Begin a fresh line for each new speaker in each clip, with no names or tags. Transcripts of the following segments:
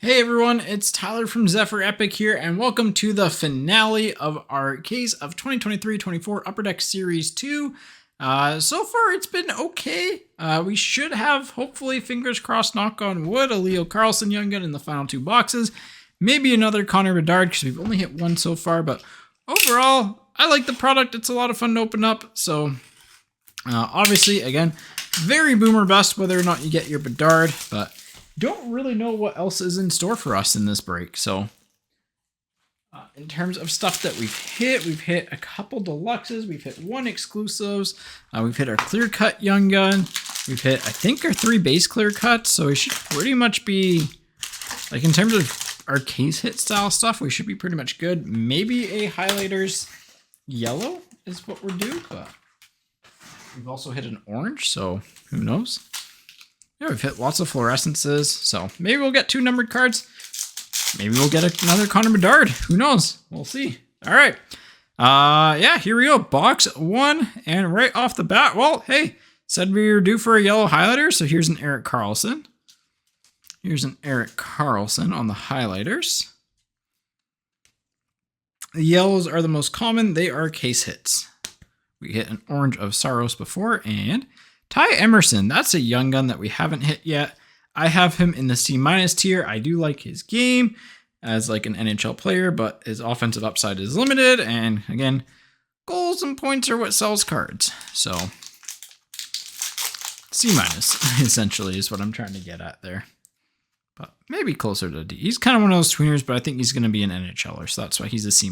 Hey everyone, it's Tyler from Zephyr Epic here, and welcome to the finale of our case of 2023-24 Upper Deck Series 2. So far, it's been okay. We should have, hopefully, fingers crossed, knock on wood, a Leo Carlson Young Gun in the final two boxes. Maybe another Connor Bedard, because we've only hit one so far, but overall, I like the product. It's a lot of fun to open up, so obviously, again, very boomer bust whether or not you get your Bedard, but don't really know what else is in store for us in this break. So in terms of stuff that we've hit a couple deluxes, we've hit one exclusives, we've hit our clear cut Young Gun, we've hit I think our 3 base clear cuts, so we should pretty much be like, in terms of our case hit style stuff, we should be pretty much good. Maybe a highlighters yellow is what we're due, but we've also hit an orange, so who knows. Yeah, we've hit lots of fluorescences, so maybe we'll get 2 numbered cards. Maybe we'll get another Connor Bedard. Who knows? We'll see. All right. Yeah, here we go. Box 1, and right off the bat, well, hey, said we were due for a yellow highlighter, so here's an Erik Karlsson. Here's an Erik Karlsson on the highlighters. The yellows are the most common. They are case hits. We hit an orange of Saros before, and Ty Emerson, that's a Young Gun that we haven't hit yet. I have him in the C- tier. I do like his game as like an NHL player, but his offensive upside is limited. And again, goals and points are what sells cards. So C- essentially is what I'm trying to get at there. But maybe closer to D. He's kind of one of those tweeners, but I think he's going to be an NHLer, so that's why he's a C-.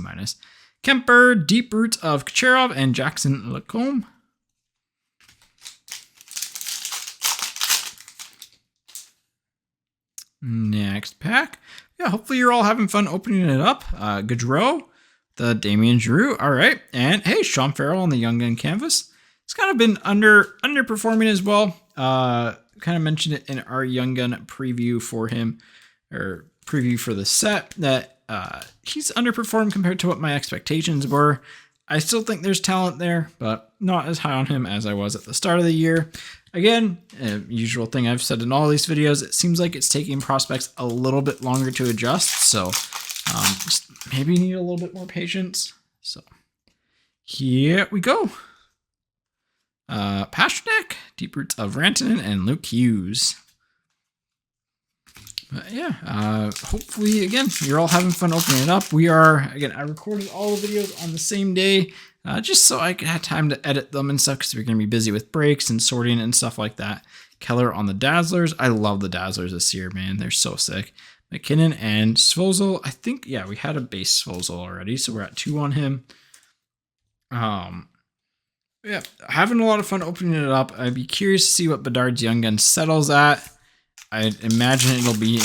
Kemper, Deep Roots of Kucherov, and Jackson Lacombe. Next pack. Yeah, hopefully you're all having fun opening it up. Gaudreau, the Damien Giroux. All right. And hey, Sean Farrell on the Young Gun canvas. It's kind of been underperforming as well. Kind of mentioned it in our Young Gun preview for him, or preview for the set, that he's underperformed compared to what my expectations were. I still think there's talent there, but not as high on him as I was at the start of the year. Again, usual thing I've said in all these videos, it seems like it's taking prospects a little bit longer to adjust. So just maybe need a little bit more patience. So here we go. Pastrnak, Deep Roots of Rantanen, and Luke Hughes. But yeah, hopefully, again, you're all having fun opening it up. We are, again, I recorded all the videos on the same day, just so I could have time to edit them and stuff, because we're going to be busy with breaks and sorting and stuff like that. Keller on the Dazzlers. I love the Dazzlers this year, man. They're so sick. McKinnon and Svozil. I think, yeah, we had a base Svozil already, so we're at 2 on him. Yeah, having a lot of fun opening it up. I'd be curious to see what Bedard's Young Gun settles at. I'd imagine it'll be in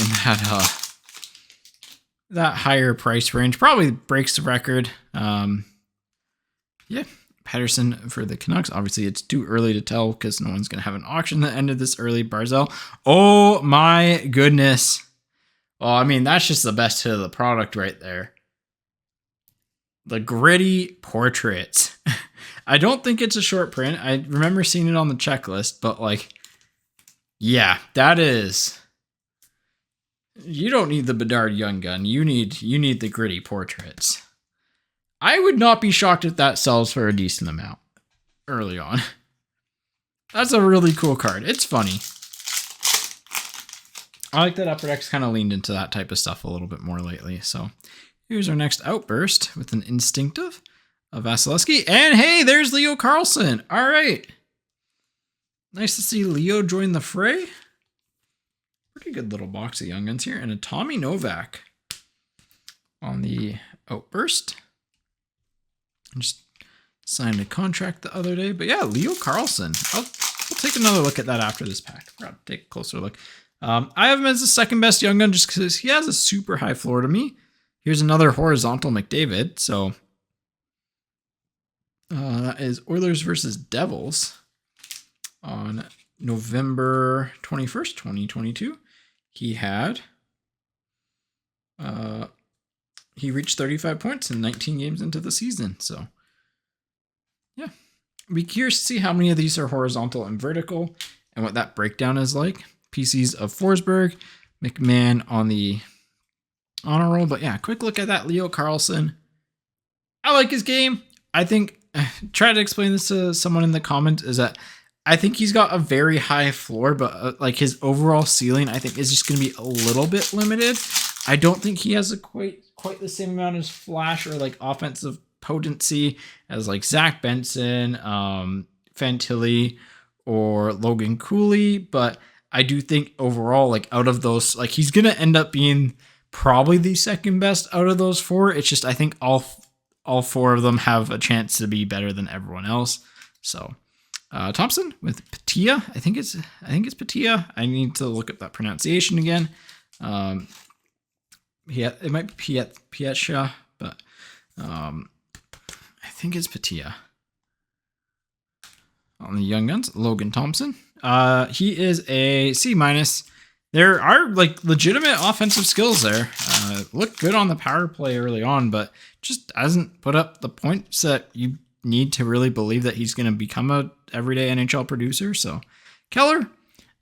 that higher price range. Probably breaks the record. Yeah, Patterson for the Canucks. Obviously, it's too early to tell because no one's going to have an auction that ended this early. Barzell. Oh my goodness. Well, I mean, that's just the best hit of the product right there. The gritty portraits. I don't think it's a short print. I remember seeing it on the checklist, but like, yeah, that is. You don't need the Bedard Young Gun. You need the gritty portraits. I would not be shocked if that sells for a decent amount early on. That's a really cool card. It's funny. I like that Upper Deck's kind of leaned into that type of stuff a little bit more lately. So here's our next outburst with an Instinctive of Vasilevsky. And hey, there's Leo Carlsson. All right. Nice to see Leo join the fray. Pretty good little box of Young Guns here. And a Tommy Novak on the outburst. I just signed a contract the other day. But yeah, Leo Carlsson. We'll take another look at that after this pack. We're going to take a closer look. I have him as the second best Young Gun just because he has a super high floor to me. Here's another horizontal McDavid. So that is Oilers versus Devils on November 21st, 2022. He had, he reached 35 points in 19 games into the season. So yeah, be curious to see how many of these are horizontal and vertical and what that breakdown is like. PCs of Forsberg, McMahon on the on a roll. But yeah, quick look at that Leo Carlson. I like his game. I think, try to explain this to someone in the comments, is that I think he's got a very high floor, but like his overall ceiling, I think is just going to be a little bit limited. I don't think he has a quite the same amount of flash or like offensive potency as like Zach Benson, Fantilli, or Logan Cooley. But I do think overall, like out of those, like he's going to end up being probably the second best out of those four. It's just, I think all four of them have a chance to be better than everyone else. So Thompson with Patia. I think it's Patia. I need to look up that pronunciation again. It might be Pietcha, but I think it's Patia. On the Young Guns, Logan Thompson. He is a C-. There are like legitimate offensive skills there. Looked good on the power play early on, but just hasn't put up the points that you need to really believe that he's going to become a everyday NHL producer. So Keller,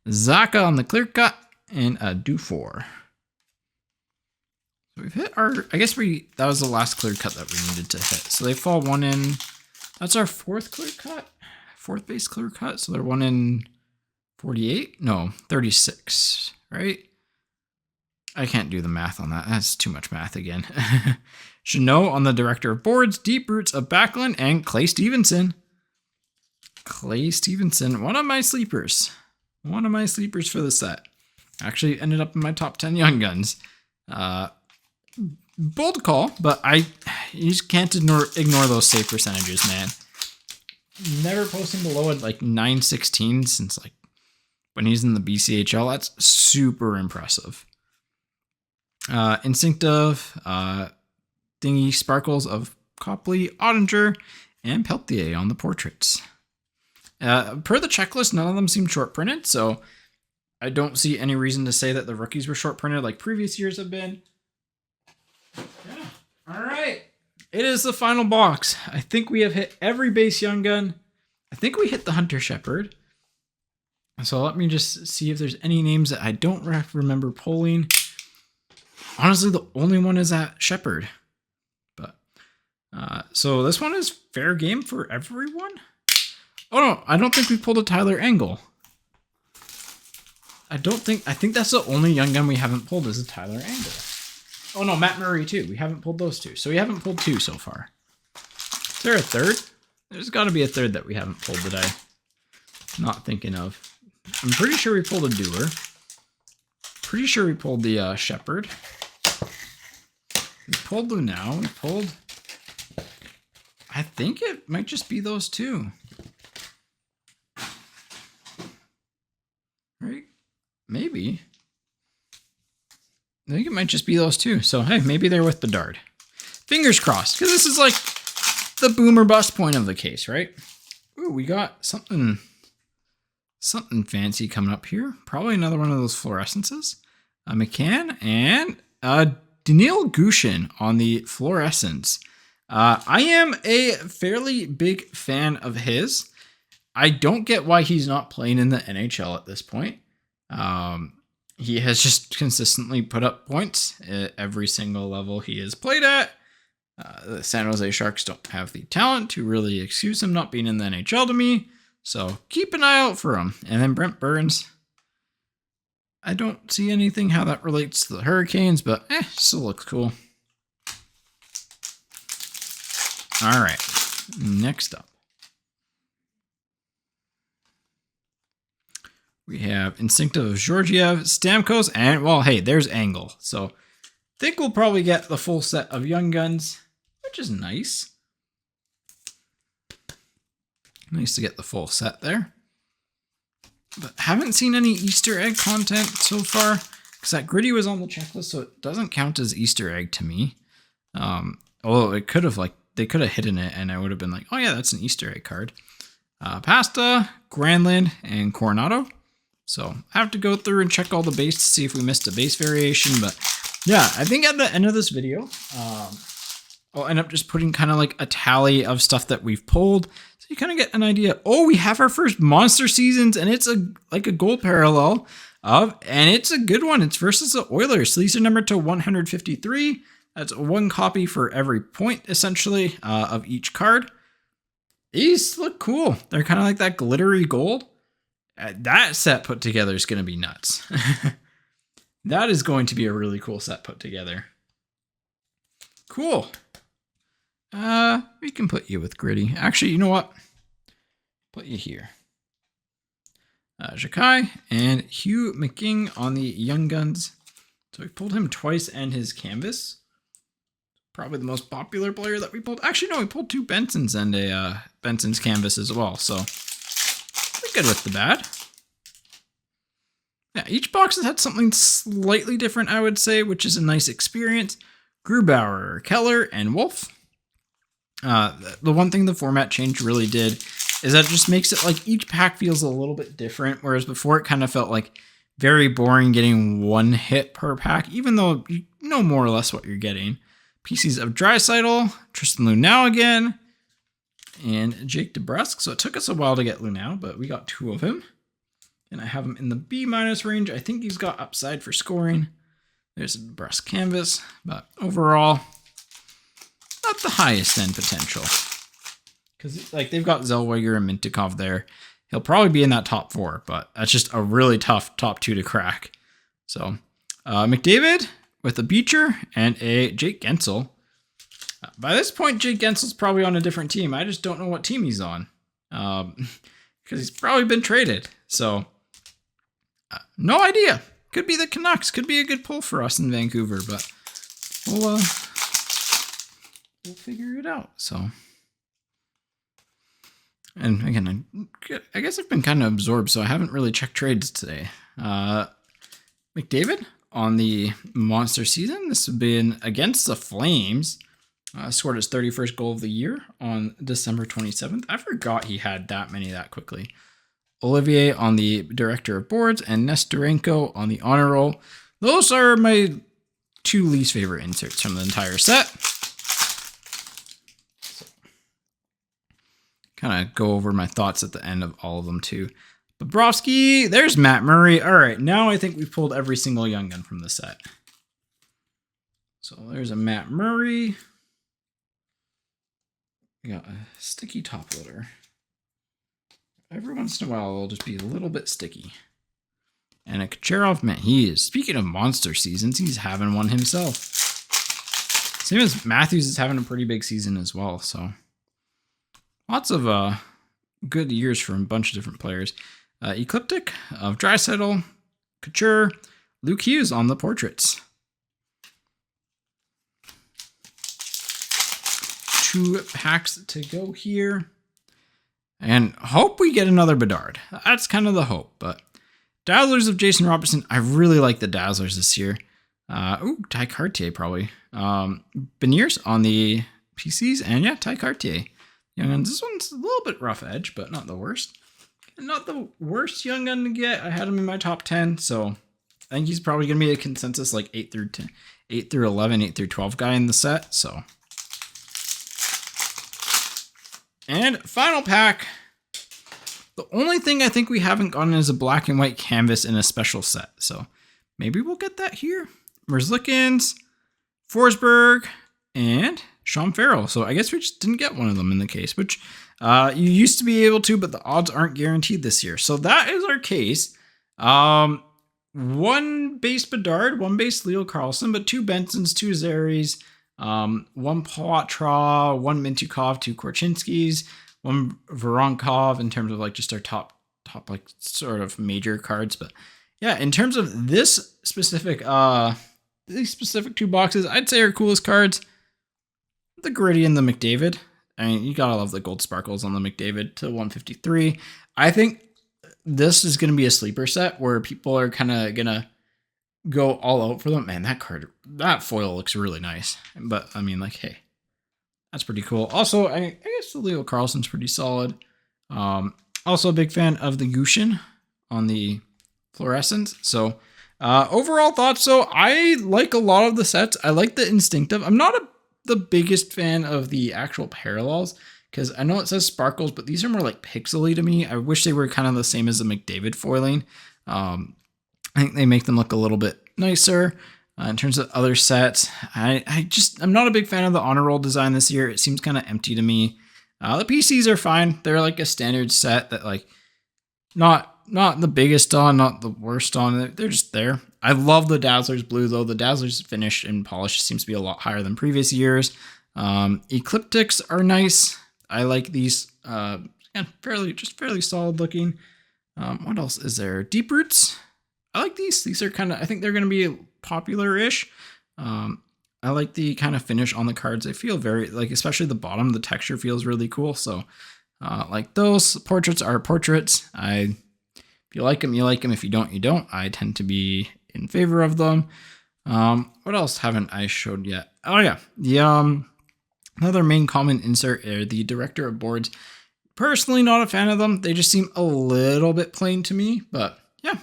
Zaka on the clear cut, and a Dufour. So we've hit our, I guess that was the last clear cut that we needed to hit. So they fall one in, that's our fourth clear cut, fourth base clear cut. So they're one in 48, no, 36, right? I can't do the math on that. That's too much math again. Chanot on the director of boards, Deep Roots of Backlund, and Clay Stevenson. Clay Stevenson, one of my sleepers. One of my sleepers for the set. Actually ended up in my top 10 Young Guns. Bold call, but you just can't ignore those save percentages, man. Never posting below at like 916 since like when he's in the BCHL. That's super impressive. Instinctive, Dingy Sparkles of Copley, Ottinger, and Peltier on the portraits. Per the checklist, none of them seem short printed, so I don't see any reason to say that the rookies were short printed like previous years have been. Yeah. All right. It is the final box. I think we have hit every base Young Gun. I think we hit the Hunter Shepherd. So let me just see if there's any names that I don't remember pulling. Honestly, the only one is that Shepherd. But so this one is fair game for everyone. Oh no, I don't think we pulled a Tyler Angle. I think that's the only Young Gun we haven't pulled is a Tyler Angle. Oh no, Matt Murray too. We haven't pulled those two. So we haven't pulled two so far. Is there a third? There's got to be a third that we haven't pulled that I'm not thinking of. I'm pretty sure we pulled a Doer. Pretty sure we pulled the Shepherd. We pulled Lunau. We pulled... I think it might just be those two. Right? Maybe. I think it might just be those two. So, hey, maybe they're with Bedard. Fingers crossed. Because this is like the boom or bust point of the case, right? Ooh, we got something fancy coming up here. Probably another one of those fluorescences. McCann and Daniil Gushin on the fluorescence. I am a fairly big fan of his. I don't get why he's not playing in the NHL at this point. He has just consistently put up points at every single level he has played at. The San Jose Sharks don't have the talent to really excuse him not being in the NHL to me. So keep an eye out for him. And then Brent Burns. I don't see anything how that relates to the Hurricanes, but still looks cool. All right, next up. We have Instinctive of Georgiev, Stamkos, and, well, hey, there's Angle. So I think we'll probably get the full set of Young Guns, which is nice. Nice to get the full set there. But haven't seen any Easter egg content so far, because that Gritty was on the checklist, so it doesn't count as Easter egg to me. Although it could have, like, they could have hidden it, and I would have been like, oh yeah, that's an Easter egg card. Pasta, Granlund, and Coronado. So I have to go through and check all the base to see if we missed a base variation. But yeah, I think at the end of this video, I'll end up just putting kind of like a tally of stuff that we've pulled. So you kind of get an idea. Oh, we have our first monster seasons, and it's like a goal parallel. and it's a good one. It's versus the Oilers. So these are numbered to 153. That's one copy for every point, essentially, of each card. These look cool. They're kind of like that glittery gold. That set put together is going to be nuts. That is going to be a really cool set put together. Cool. We can put you with Gritty. Actually, you know what? Put you here. Jakai and Hugh McGing on the Young Guns. So we pulled him twice and his canvas. Probably the most popular player that we pulled. Actually, no, we pulled 2 Bensons and a Benson's canvas as well. So we're good with the bad. Yeah, each box has had something slightly different, I would say, which is a nice experience. Grubauer, Keller, and Wolf. The one thing the format change really did is that it just makes it like each pack feels a little bit different, whereas before it kind of felt like very boring getting 1 hit per pack, even though you know more or less what you're getting. PCs of Draisaitl, Tristan Lunau again, and Jake DeBrusk. So it took us a while to get Lunau, but we got 2 of him. And I have him in the B- range. I think he's got upside for scoring. There's a DeBrusk canvas, but overall, not the highest end potential. Because like they've got Zellweger and Mintikov there. He'll probably be in that top 4, but that's just a really tough top 2 to crack. So McDavid with a Beecher and a Jake Gensel. By this point, Jake Gensel's probably on a different team. I just don't know what team he's on. Because he's probably been traded. So no idea. Could be the Canucks. Could be a good pull for us in Vancouver, but we'll figure it out. So, and again, I guess I've been kind of absorbed, so I haven't really checked trades today. McDavid on the monster season. This has been against the Flames. Scored his 31st goal of the year on December 27th. I forgot he had that many that quickly. Olivier on the Director of Boards and Nestorenko on the Honor Roll. Those are my 2 least favorite inserts from the entire set. So, kind of go over my thoughts at the end of all of them too. Bobrovsky, there's Matt Murray. All right, now I think we've pulled every single Young Gun from the set. So there's a Matt Murray. We got a sticky top loader. Every once in a while, it'll just be a little bit sticky. And a Kucherov, man, he is, speaking of monster seasons, he's having one himself. Same as Matthews is having a pretty big season as well. So lots of good years from a bunch of different players. Ecliptic of Draisaitl, Couture, Luke Hughes on the portraits. 2 packs to go here. And hope we get another Bedard. That's kind of the hope. But Dazzlers of Jason Robertson. I really like the Dazzlers this year. Ty Cartier probably. Beniers on the PCs. And yeah, Ty Cartier. Young Guns. This one's a little bit rough edge, but not the worst. Not the worst Young Gun to get. I had him in my top 10. So I think he's probably going to be a consensus like 8 through 10, 8 through 11, 8 through 12 guy in the set. So. And final pack. The only thing I think we haven't gotten is a black and white canvas in a special set. So maybe we'll get that here. Merzlikins, Forsberg, and Sean Farrell. So I guess we just didn't get one of them in the case, which you used to be able to, but the odds aren't guaranteed this year. So that is our case. 1 base Bedard, 1 base Leo Carlson, but 2 Bensons, 2 Zaries, 1 Poitras, 1 Mintukov, 2 Korchinskis, 1 Voronkov in terms of like just our top like sort of major cards. But yeah, in terms of this specific these specific 2 boxes, I'd say our coolest cards, the Gritty and the McDavid. I mean, you gotta love the gold sparkles on the McDavid to 153. I think this is gonna be a sleeper set where people are kind of gonna go all out for them. Man, that card, that foil looks really nice. But I mean, like, hey, that's pretty cool. Also, I guess the Leo Carlson's pretty solid. Also a big fan of the Gushin on the fluorescence. So overall thoughts. So I like a lot of the sets. I like the instinctive. I'm not the biggest fan of the actual parallels because I know it says sparkles, but these are more like pixely to me. I wish they were kind of the same as the McDavid foiling. I think they make them look a little bit nicer. In terms of other sets, I'm not a big fan of the honor roll design this year. It seems kind of empty to me. The PCs are fine. They're like a standard set that like not the biggest on, not the worst on. They're just there. I love the Dazzler's blue though. The Dazzler's finish and polish seems to be a lot higher than previous years. Ecliptics are nice. I like these. Fairly solid looking. What else is there? Deep Roots. I like these. These are kind of, I think they're going to be popular-ish. I like the kind of finish on the cards. They feel very, like, especially the bottom, the texture feels really cool. So, like those. Portraits are portraits. If you like them, you like them. If you don't, you don't. I tend to be in favor of them. What else haven't I showed yet? Oh yeah, the another main common insert are the Director of Boards. Personally, not a fan of them. They just seem a little bit plain to me, but yeah,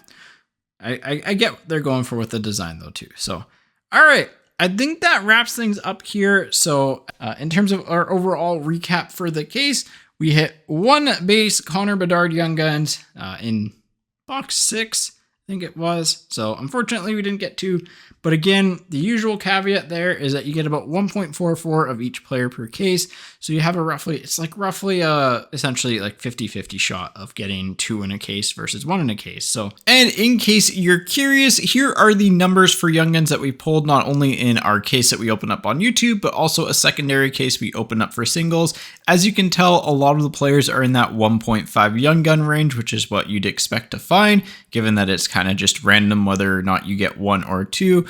I get what they're going for with the design though too. So, all right, I think that wraps things up here. So in terms of our overall recap for the case, we hit one base Connor Bedard Young Guns in box 6, I think it was. So unfortunately we didn't get 2, but again, the usual caveat there is that you get about 1.44 of each player per case. So you have essentially like 50-50 shot of getting 2 in a case versus 1 in a case. So, and in case you're curious, here are the numbers for Young Guns that we pulled, not only in our case that we opened up on YouTube, but also a secondary case we opened up for singles. As you can tell, a lot of the players are in that 1.5 Young Gun range, which is what you'd expect to find, given that it's kind of just random whether or not you get 1 or 2.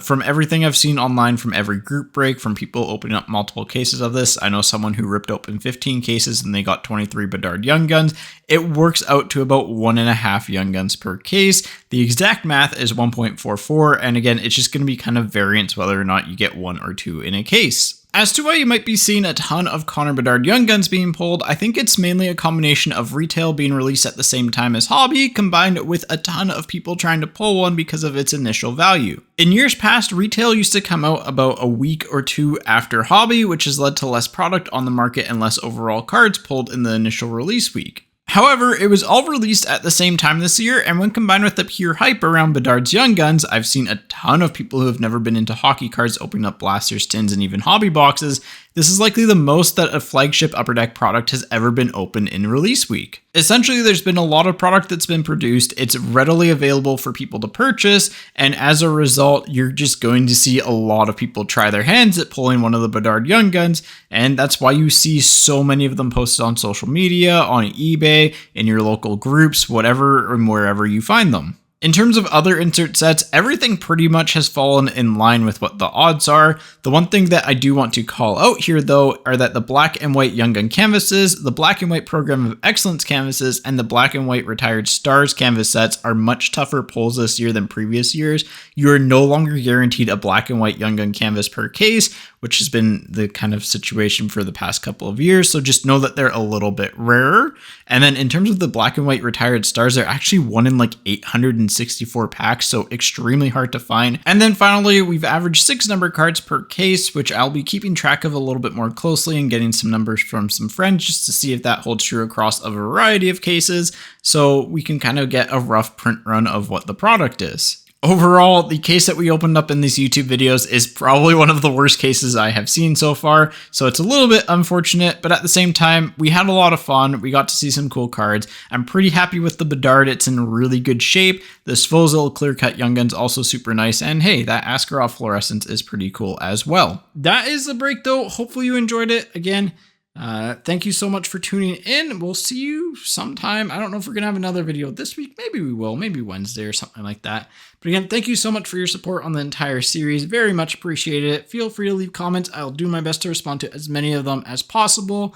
From everything I've seen online, from every group break, from people opening up multiple cases of this, I know someone who ripped open 15 cases and they got 23 Bedard Young Guns. It works out to about 1.5 Young Guns per case. The exact math is 1.44, and again, it's just going to be kind of variance whether or not you get 1 or 2 in a case. As to why you might be seeing a ton of Connor Bedard Young Guns being pulled, I think it's mainly a combination of retail being released at the same time as hobby, combined with a ton of people trying to pull one because of its initial value. In years past, retail used to come out about a week or 2 after hobby, which has led to less product on the market and less overall cards pulled in the initial release week. However, it was all released at the same time this year, and when combined with the pure hype around Bedard's Young Guns, I've seen a ton of people who have never been into hockey cards opening up blasters, tins, and even hobby boxes. This is likely the most that a flagship Upper Deck product has ever been opened in release week. Essentially, there's been a lot of product that's been produced, it's readily available for people to purchase, and as a result, you're just going to see a lot of people try their hands at pulling one of the Bedard Young Guns, and that's why you see so many of them posted on social media, on eBay, in your local groups, whatever and wherever you find them. In terms of other insert sets, everything pretty much has fallen in line with what the odds are. The one thing that I do want to call out here though are that the black and white Young Gun canvases, the black and white Program of Excellence canvases, and the black and white Retired Stars canvas sets are much tougher pulls this year than previous years. You are no longer guaranteed a black and white Young Gun canvas per case, which has been the kind of situation for the past couple of years. So just know that they're a little bit rarer. And then in terms of the black and white Retired Stars, they're actually one in like 864 packs, so extremely hard to find. And then finally, we've averaged 6 number cards per case, which I'll be keeping track of a little bit more closely and getting some numbers from some friends just to see if that holds true across a variety of cases, so we can kind of get a rough print run of what the product is. Overall, the case that we opened up in these YouTube videos is probably one of the worst cases I have seen so far, so it's a little bit unfortunate, but at the same time, we had a lot of fun. We got to see some cool cards. I'm pretty happy with the Bedard. It's in really good shape. The Svozil Clear Cut Young Gun's also super nice, and hey, that Askarov Fluorescence is pretty cool as well. That is the break though. Hopefully you enjoyed it. Again, thank you so much for tuning in. We'll see you sometime. I don't know if we're going to have another video this week. Maybe we will. Maybe Wednesday or something like that. But again, thank you so much for your support on the entire series. Very much appreciated it. Feel free to leave comments. I'll do my best to respond to as many of them as possible.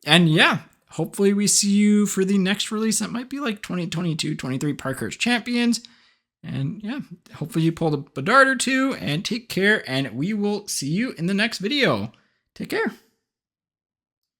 And yeah, hopefully we see you for the next release. That might be like 2022-23 Parkhurst Champions. And yeah, hopefully you pull the Bedard or 2 and take care. And we will see you in the next video. Take care.